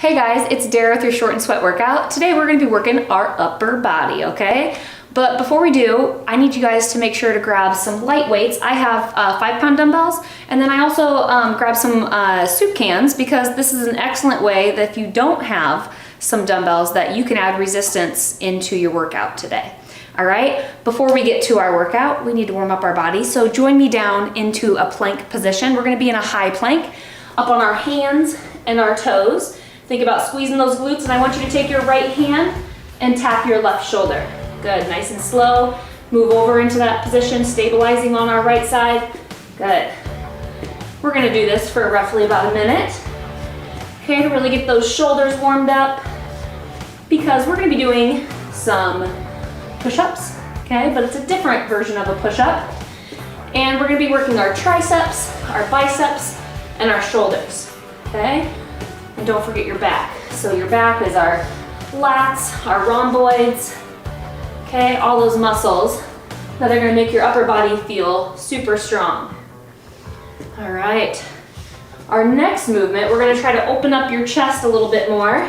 Hey guys, it's Daira with your short and sweat workout. Today we're gonna be working our upper body, okay? But before we do, I need you guys to make sure to grab some light weights. I have 5-pound dumbbells, and then I also grab some soup cans because this is an excellent way that if you don't have some dumbbells that you can add resistance into your workout today. All right, before we get to our workout, we need to warm up our body. So join me down into a plank position. We're gonna be in a high plank, up on our hands and our toes. Think about squeezing those glutes, and I want you to take your right hand and tap your left shoulder. Good, nice and slow. Move over into that position, stabilizing on our right side. Good. We're gonna do this for roughly about a minute. Okay, to really get those shoulders warmed up, because we're gonna be doing some push-ups, okay? But it's a different version of a push-up. And we're gonna be working our triceps, our biceps, and our shoulders, okay? And don't forget your back. So your back is our lats, our rhomboids, okay? All those muscles that are gonna make your upper body feel super strong. All right. Our next movement, we're gonna try to open up your chest a little bit more,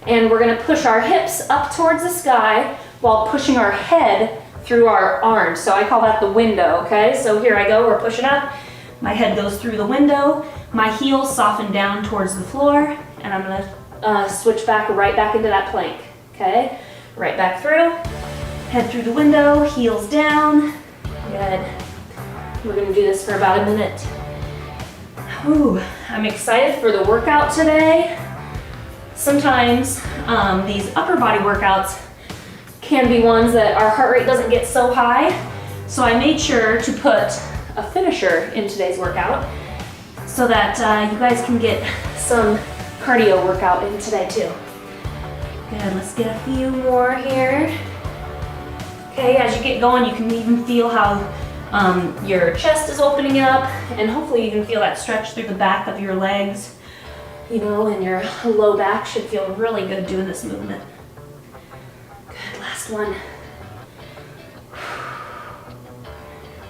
and we're gonna push our hips up towards the sky while pushing our head through our arms. So I call that the window, okay? So here I go, we're pushing up. My head goes through the window. My heels soften down towards the floor, and I'm gonna switch right back into that plank, okay? Right back through, head through the window, heels down. Good. We're gonna do this for about a minute. Ooh, I'm excited for the workout today. Sometimes these upper body workouts can be ones that our heart rate doesn't get so high, so I made sure to put a finisher in today's workout so that you guys can get some cardio workout in today too. Good, let's get a few more here. Okay, as you get going, you can even feel how your chest is opening up, and hopefully you can feel that stretch through the back of your legs, you know, and your low back should feel really good doing this movement. Good, last one.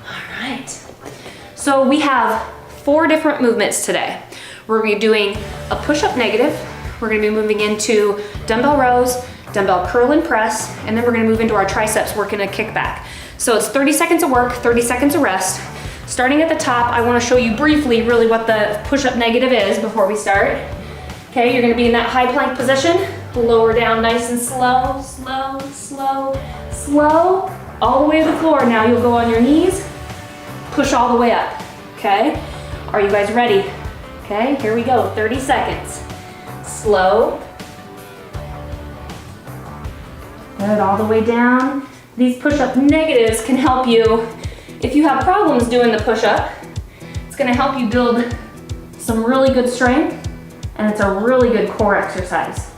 All right. So we have 4 different movements today. We're gonna be doing a push-up negative, we're gonna be moving into dumbbell rows, dumbbell curl and press, and then we're gonna move into our triceps, working a kickback. So it's 30 seconds of work, 30 seconds of rest. Starting at the top, I wanna show you briefly really what the push-up negative is before we start. Okay, you're gonna be in that high plank position, lower down nice and slow, slow, slow, slow, all the way to the floor. Now you'll go on your knees, push all the way up, okay? Are you guys ready? Okay, here we go, 30 seconds. Slow. Good, all the way down. These push-up negatives can help you, if you have problems doing the push-up, it's gonna help you build some really good strength, and it's a really good core exercise.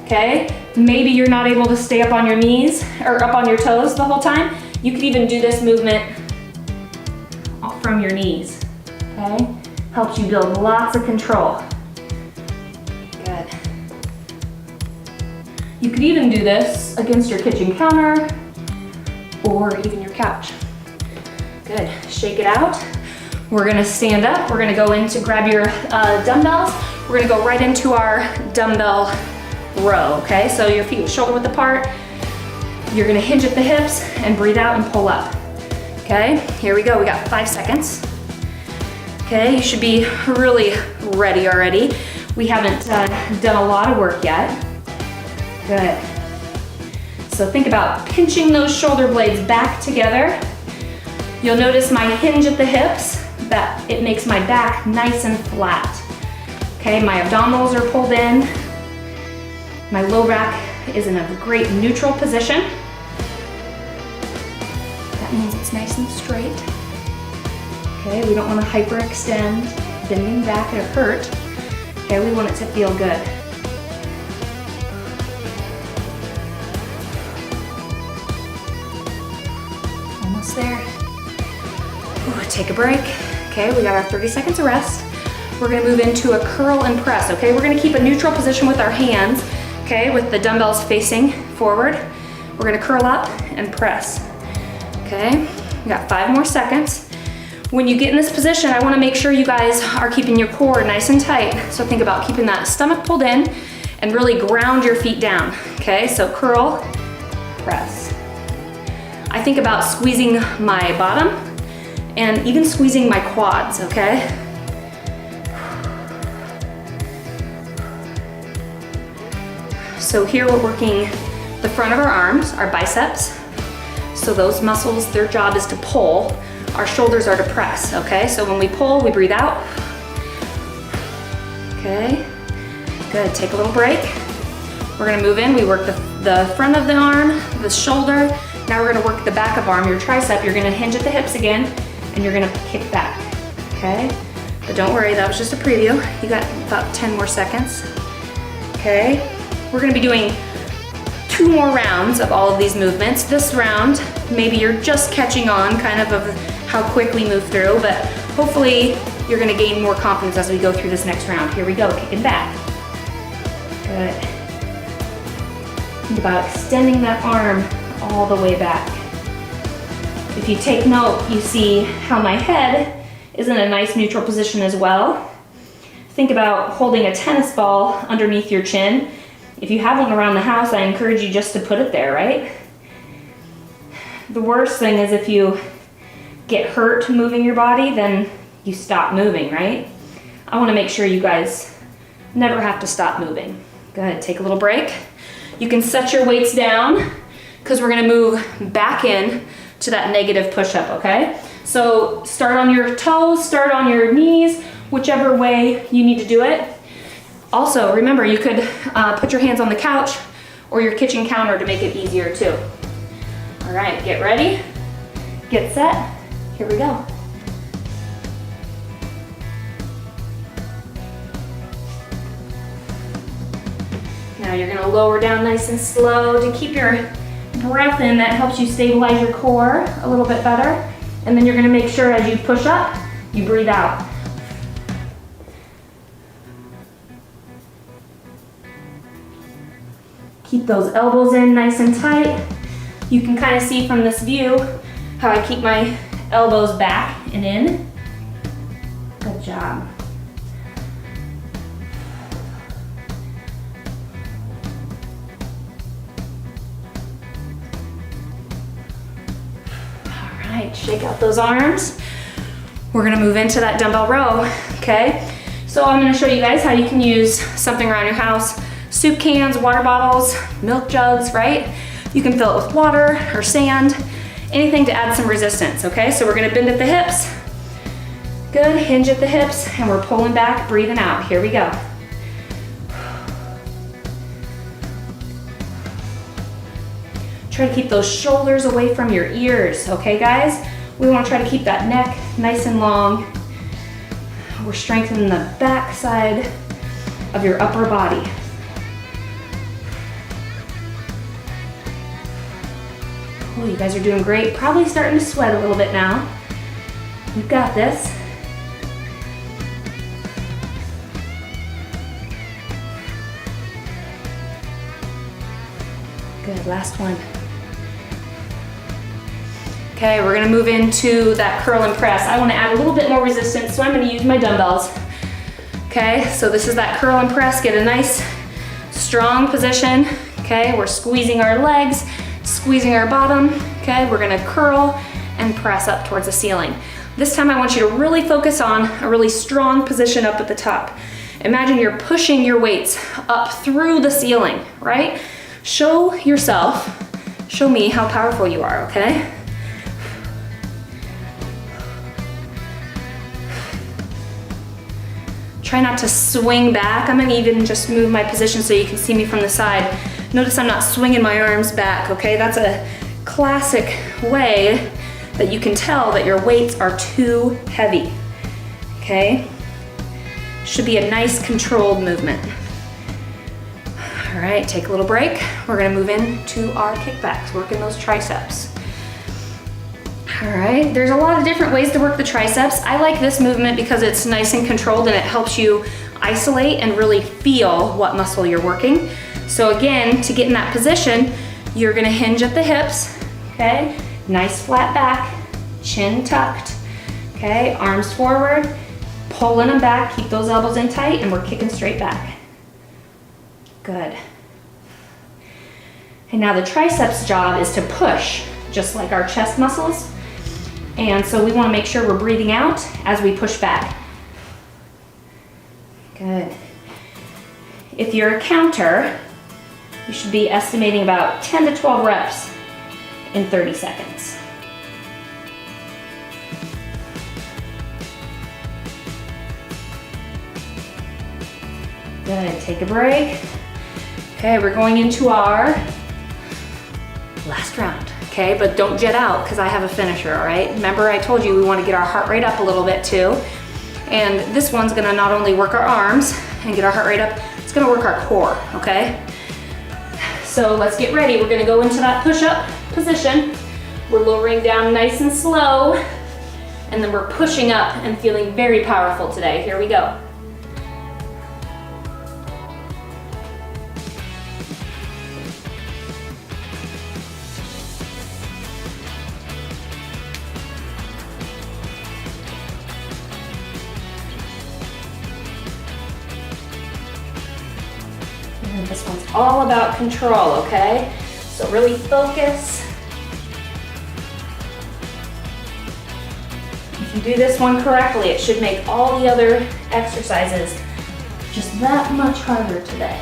Okay, maybe you're not able to stay up on your knees or up on your toes the whole time. You could even do this movement from your knees, okay? Helps you build lots of control. Good. You could even do this against your kitchen counter or even your couch. Good, shake it out. We're gonna stand up. We're gonna go in to grab your dumbbells. We're gonna go right into our dumbbell row, okay? So your feet shoulder width apart. You're gonna hinge at the hips and breathe out and pull up. Okay, here we go. We got 5 seconds. Okay, you should be really ready already. We haven't done a lot of work yet. Good. So think about pinching those shoulder blades back together. You'll notice my hinge at the hips, that it makes my back nice and flat. Okay, my abdominals are pulled in. My low back is in a great neutral position. That means it's nice and straight. Okay, we don't want to hyperextend, bending back or hurt. Okay, we want it to feel good. Almost there. Ooh, take a break. Okay, we got our 30 seconds of rest. We're gonna move into a curl and press, okay? We're gonna keep a neutral position with our hands, okay, with the dumbbells facing forward. We're gonna curl up and press, okay? We got 5 more seconds. When you get in this position, I wanna make sure you guys are keeping your core nice and tight. So think about keeping that stomach pulled in and really ground your feet down, okay? So curl, press. I think about squeezing my bottom and even squeezing my quads, okay? So here we're working the front of our arms, our biceps. So those muscles, their job is to pull. Our shoulders are to press, okay? So when we pull, we breathe out. Okay, good, take a little break. We're gonna move in, we work the front of the arm, the shoulder. Now we're gonna work the back of arm, your tricep. You're gonna hinge at the hips again, and you're gonna kick back, okay? But don't worry, that was just a preview. You got about 10 more seconds, okay? We're gonna be doing 2 more rounds of all of these movements. This round, maybe you're just catching on kind of how quick we move through, but hopefully you're gonna gain more confidence as we go through this next round. Here we go, kicking back. Good. Think about extending that arm all the way back. If you take note, you see how my head is in a nice neutral position as well. Think about holding a tennis ball underneath your chin. If you have one around the house, I encourage you just to put it there, right? The worst thing is if you get hurt moving your body, then you stop moving, right? I wanna make sure you guys never have to stop moving. Go ahead, take a little break. You can set your weights down because we're gonna move back in to that negative push-up, okay? So start on your toes, start on your knees, whichever way you need to do it. Also, remember, you could put your hands on the couch or your kitchen counter to make it easier too. All right, get ready, get set, here we go. Now you're gonna lower down nice and slow to keep your breath in. That helps you stabilize your core a little bit better. And then you're gonna make sure as you push up, you breathe out. Keep those elbows in nice and tight. You can kind of see from this view how I keep my elbows back and in. Good job. All right, shake out those arms. We're gonna move into that dumbbell row, okay? So I'm gonna show you guys how you can use something around your house. Soup cans, water bottles, milk jugs, right? You can fill it with water or sand, anything to add some resistance, okay? So we're gonna bend at the hips. Good, hinge at the hips, and we're pulling back, breathing out. Here we go. Try to keep those shoulders away from your ears, okay guys? We wanna try to keep that neck nice and long. We're strengthening the back side of your upper body. Oh, you guys are doing great. Probably starting to sweat a little bit now. You've got this. Good, last one. Okay, we're gonna move into that curl and press. I wanna add a little bit more resistance, so I'm gonna use my dumbbells. Okay, so this is that curl and press. Get a nice, strong position. Okay, we're squeezing our legs, squeezing our bottom. Okay, we're gonna curl and press up towards the ceiling. This time I want you to really focus on a really strong position up at the top. Imagine you're pushing your weights up through the ceiling, right? Show yourself, show me how powerful you are, okay? Try not to swing back. I'm gonna even just move my position so you can see me from the side. Notice I'm not swinging my arms back, okay? That's a classic way that you can tell that your weights are too heavy, okay? Should be a nice controlled movement. All right, take a little break. We're gonna move into our kickbacks, working those triceps. All right, there's a lot of different ways to work the triceps. I like this movement because it's nice and controlled and it helps you isolate and really feel what muscle you're working. So again, to get in that position, you're gonna hinge at the hips, okay? Nice flat back, chin tucked. Okay, arms forward, pulling them back, keep those elbows in tight, and we're kicking straight back. Good. And now the triceps job is to push, just like our chest muscles. And so we want to make sure we're breathing out as we push back. Good. If you're a counter, you should be estimating about 10 to 12 reps in 30 seconds. Good, take a break. Okay, we're going into our last round. Okay, but don't jet out because I have a finisher, all right? Remember I told you we want to get our heart rate up a little bit too. And this one's gonna not only work our arms and get our heart rate up, it's gonna work our core, okay? So let's get ready. We're gonna go into that push-up position. We're lowering down nice and slow, and then we're pushing up and feeling very powerful today. Here we go. And this one's all about control, okay? So really focus. If you do this one correctly, it should make all the other exercises just that much harder today.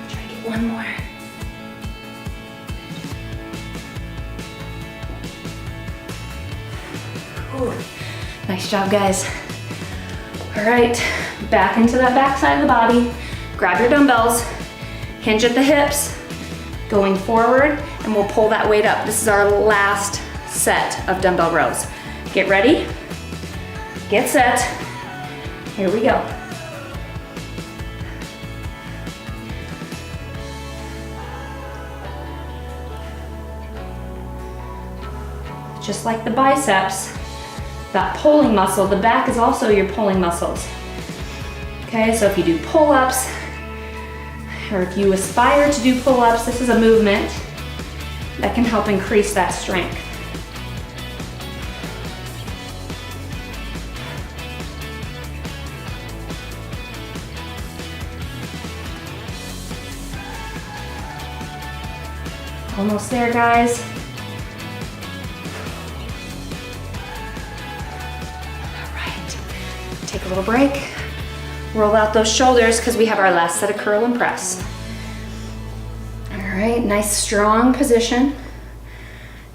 Try to get one more. Ooh, nice job, guys. All right, back into that back side of the body. Grab your dumbbells, hinge at the hips, going forward, and we'll pull that weight up. This is our last set of dumbbell rows. Get ready, get set, here we go. Just like the biceps, that pulling muscle, the back is also your pulling muscles. Okay, so if you do pull-ups, or if you aspire to do pull-ups, this is a movement that can help increase that strength. Almost there, guys. Take a little break, roll out those shoulders because we have our last set of curl and press. All right, nice strong position.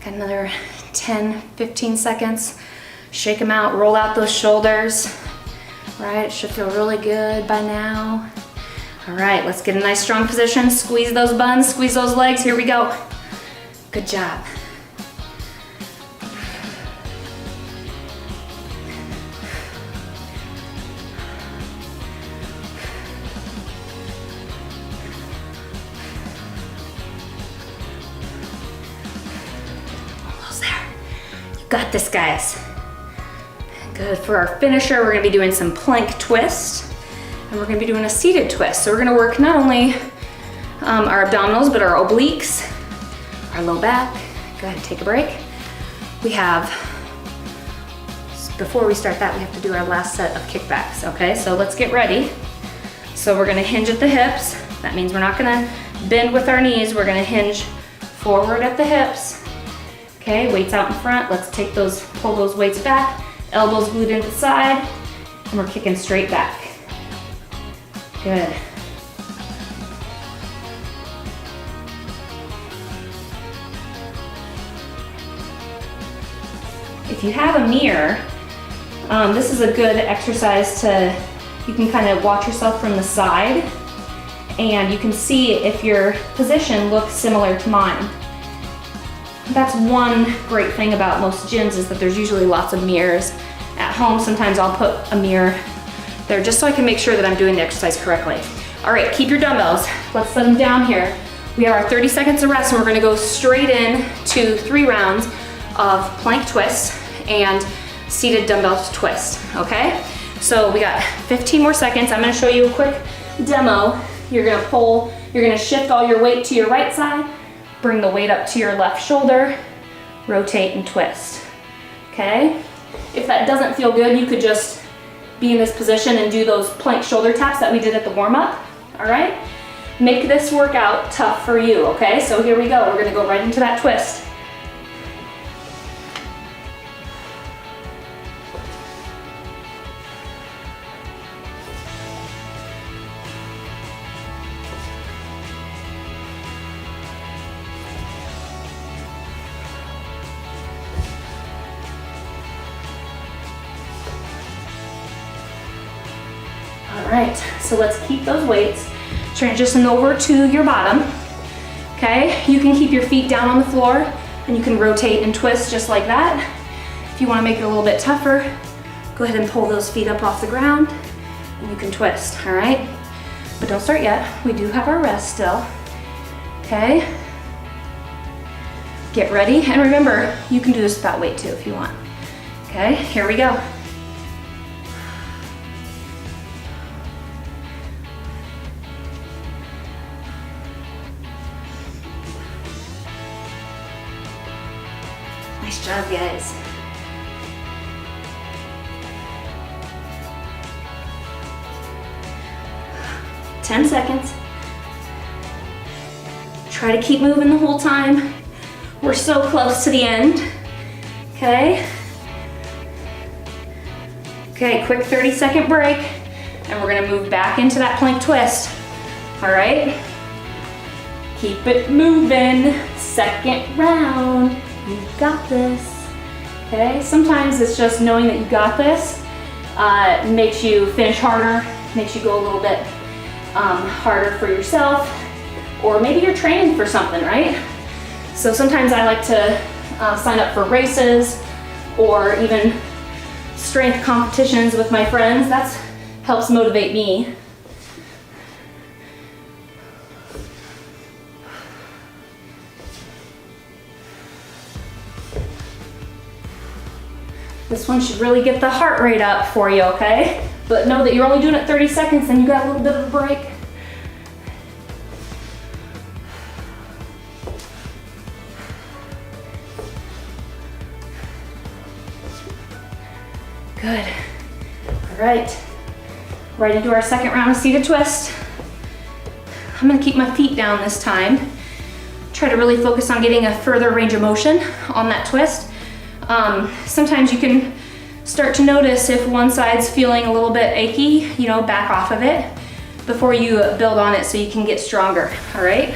Got another 10, 15 seconds. Shake them out, roll out those shoulders. All right, it should feel really good by now. All right, let's get a nice strong position. Squeeze those buns, squeeze those legs. Here we go. Good job. Got this, guys. Good. For our finisher, we're gonna be doing some plank twist, and we're gonna be doing a seated twist. So we're gonna work not only our abdominals, but our obliques, our low back. Go ahead and take a break. We have, before we start that, we have to do our last set of kickbacks, okay? So let's get ready. So we're gonna hinge at the hips. That means we're not gonna bend with our knees. We're gonna hinge forward at the hips. Okay, weights out in front. Let's take those, pull those weights back, elbows glued into the side, and we're kicking straight back. Good. If you have a mirror, this is a good exercise to, you can kind of watch yourself from the side, and you can see if your position looks similar to mine. That's one great thing about most gyms is that there's usually lots of mirrors. At home, sometimes I'll put a mirror there just so I can make sure that I'm doing the exercise correctly. All right, keep your dumbbells. Let's set them down here. We have our 30 seconds of rest, and we're gonna go straight in to 3 rounds of plank twists and seated dumbbell twist, okay? So we got 15 more seconds. I'm gonna show you a quick demo. You're gonna pull, you're gonna shift all your weight to your right side, bring the weight up to your left shoulder, rotate and twist, okay? If that doesn't feel good, you could just be in this position and do those plank shoulder taps that we did at the warm-up, all right? Make this workout tough for you, okay? So here we go, we're gonna go right into that twist. All right, so let's keep those weights. Transition over to your bottom, okay? You can keep your feet down on the floor and you can rotate and twist just like that. If you wanna make it a little bit tougher, go ahead and pull those feet up off the ground and you can twist, all right? But don't start yet, we do have our rest still, okay? Get ready, and remember, you can do this without weight too if you want. Okay, here we go. Nice job, guys. Ten seconds. Try to keep moving the whole time. We're so close to the end, okay? Okay, quick 30-second break, and we're gonna move back into that plank twist, all right? Keep it moving, second round. You got this, okay? Sometimes it's just knowing that you got this makes you finish harder, makes you go a little bit harder for yourself, or maybe you're training for something, right? So sometimes I like to sign up for races or even strength competitions with my friends. That helps motivate me. This one should really get the heart rate up for you, okay? But know that you're only doing it 30 seconds and you got a little bit of a break. Good. All right. Right into our second round of seated twist. I'm gonna keep my feet down this time. Try to really focus on getting a further range of motion on that twist. Sometimes you can start to notice if one side's feeling a little bit achy, you know, back off of it before you build on it so you can get stronger, all right?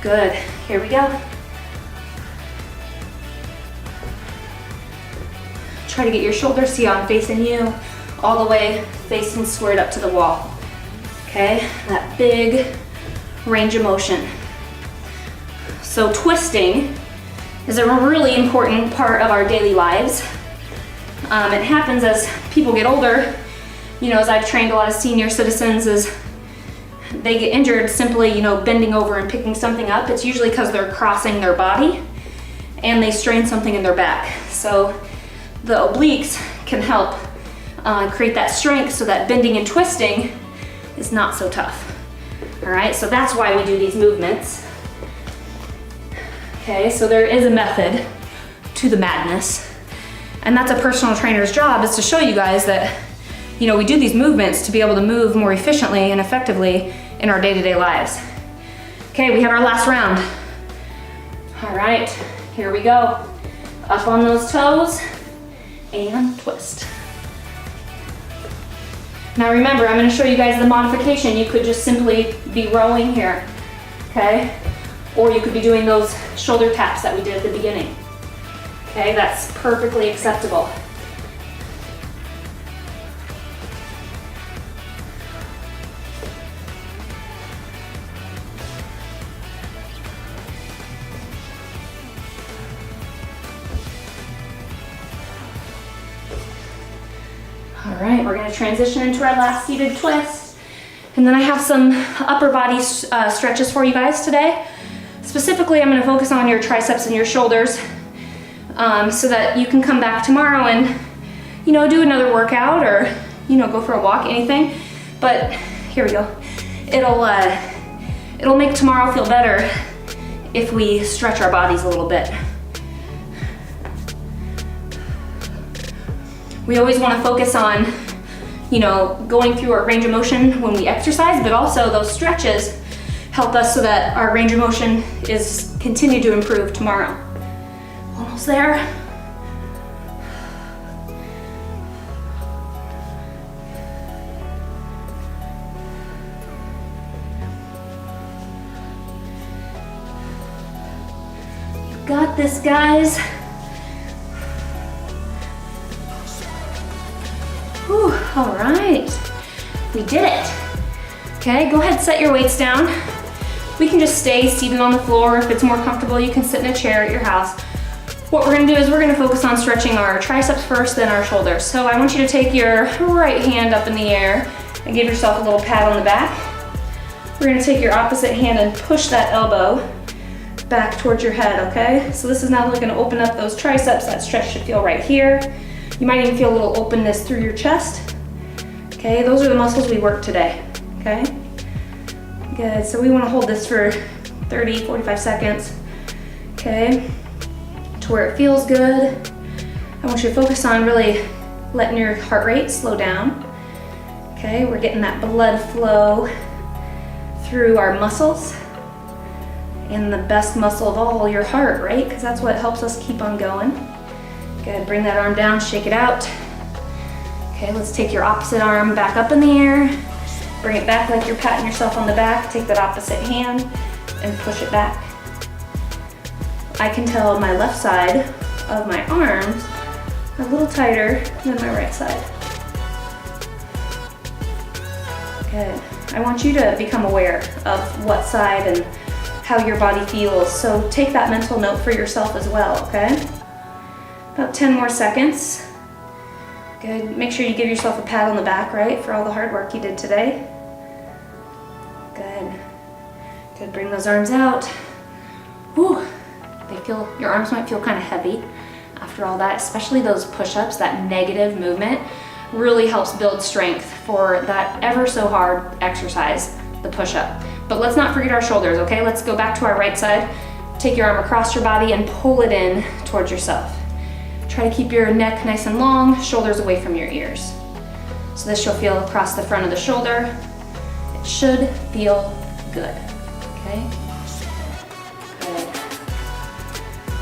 Good, here we go. Try to get your shoulder see-on facing you, all the way facing squared up to the wall, okay? That big range of motion. So twisting is a really important part of our daily lives. It happens as people get older. You know, as I've trained a lot of senior citizens, as they get injured simply, you know, bending over and picking something up. It's usually because they're crossing their body and they strain something in their back. So the obliques can help create that strength so that bending and twisting is not so tough. All right, so that's why we do these movements. Okay, so there is a method to the madness, and that's a personal trainer's job, is to show you guys that, you know, we do these movements to be able to move more efficiently and effectively in our day-to-day lives. Okay, we have our last round. All right, here we go. Up on those toes and twist. Now remember, I'm gonna show you guys the modification. You could just simply be rowing here, okay? Or you could be doing those shoulder taps that we did at the beginning. Okay, that's perfectly acceptable. All right, we're gonna transition into our last seated twist. And then I have some upper body stretches for you guys today. Specifically, I'm gonna focus on your triceps and your shoulders so that you can come back tomorrow and, you know, do another workout or, you know, go for a walk, anything. But here we go. It'll make tomorrow feel better if we stretch our bodies a little bit. We always want to focus on, you know, going through our range of motion when we exercise, but also those stretches help us so that our range of motion is continue to improve tomorrow. Almost there. You got this, guys. Whew, all right, we did it. Okay, go ahead, set your weights down. We can just stay seated on the floor. If it's more comfortable, you can sit in a chair at your house. What we're gonna do is we're gonna focus on stretching our triceps first, then our shoulders. So I want you to take your right hand up in the air and give yourself a little pat on the back. We're gonna take your opposite hand and push that elbow back towards your head, okay? So this is now gonna open up those triceps. That stretch should feel right here. You might even feel a little openness through your chest. Okay, those are the muscles we worked today, okay? Good, so we wanna hold this for 30, 45 seconds, okay? To where it feels good. I want you to focus on really letting your heart rate slow down. Okay, we're getting that blood flow through our muscles. And the best muscle of all, your heart, right? Because that's what helps us keep on going. Good, bring that arm down, shake it out. Okay, let's take your opposite arm back up in the air. Bring it back like you're patting yourself on the back. Take that opposite hand and push it back. I can tell my left side of my arms are a little tighter than my right side. Good. I want you to become aware of what side and how your body feels. So take that mental note for yourself as well, okay? About 10 more seconds. Good. Make sure you give yourself a pat on the back, right, for all the hard work you did today. Good. Good. Bring those arms out. Whew. Your arms might feel kind of heavy after all that, especially those push-ups. That negative movement really helps build strength for that ever so hard exercise, the push-up. But let's not forget our shoulders, okay? Let's go back to our right side. Take your arm across your body and pull it in towards yourself. Try to keep your neck nice and long, shoulders away from your ears. So this you'll feel across the front of the shoulder. It should feel good, okay? Good.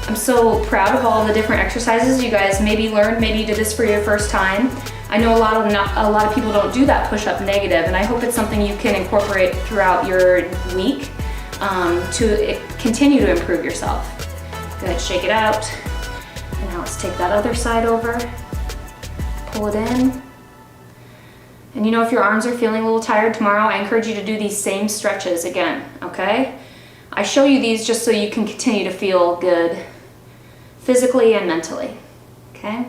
I'm so proud of all the different exercises you guys maybe learned. Maybe you did this for your first time. I know a lot of people don't do that push-up negative, and I hope it's something you can incorporate throughout your week to continue to improve yourself. Good, shake it out. And now let's take that other side over, pull it in. And you know, if your arms are feeling a little tired tomorrow, I encourage you to do these same stretches again, okay? I show you these just so you can continue to feel good physically and mentally, okay?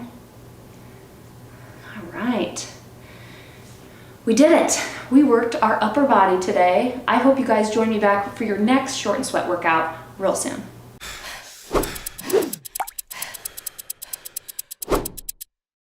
All right. We did it. We worked our upper body today. I hope you guys join me back for your next short and sweat workout real soon.